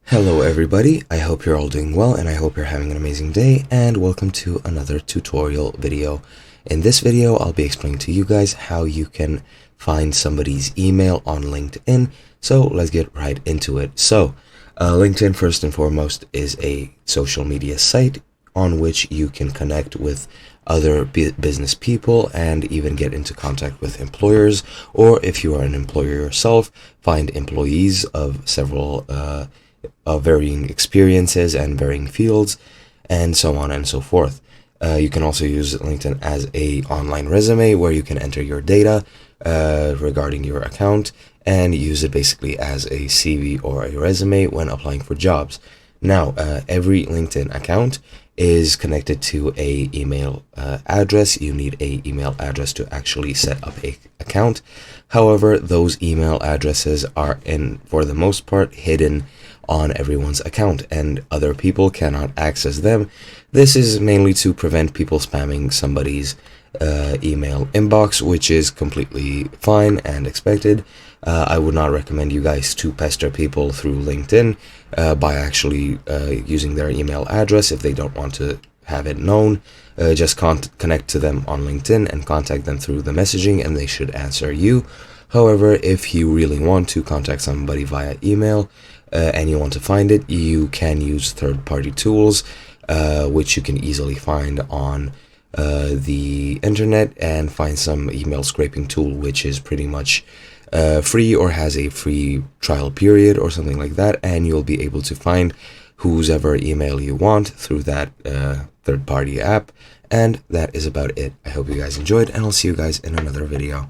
Hello everybody, I hope you're all doing well and I hope you're having an amazing day, and welcome to another tutorial video. In this video, I'll be explaining to you guys how you can find somebody's email on LinkedIn. So let's get right into it. LinkedIn, first and foremost, is a social media site on which you can connect with other business people and even get into contact with employers, or if you are an employer yourself, find employees of several varying experiences and varying fields, and so on and so forth. You can also use LinkedIn as a online resume where you can enter your data regarding your account and use it basically as a CV or a resume when applying for jobs. Now, every LinkedIn account is connected to a email address. You need a email address to actually set up a account. However, those email addresses are, for the most part, hidden on everyone's account and other people cannot access them. This is mainly to prevent people spamming somebody's email inbox, which is completely fine and expected. I would not recommend you guys to pester people through LinkedIn by actually using their email address if they don't want to have it known. Just connect to them on LinkedIn and contact them through the messaging and they should answer you. However, if you really want to contact somebody via email and you want to find it, you can use third-party tools which you can easily find on the internet, and find some email scraping tool which is pretty much free or has a free trial period or something like that, and you'll be able to find whosever email you want through that third-party app. And that is about it. I hope you guys enjoyed, and I'll see you guys in another video.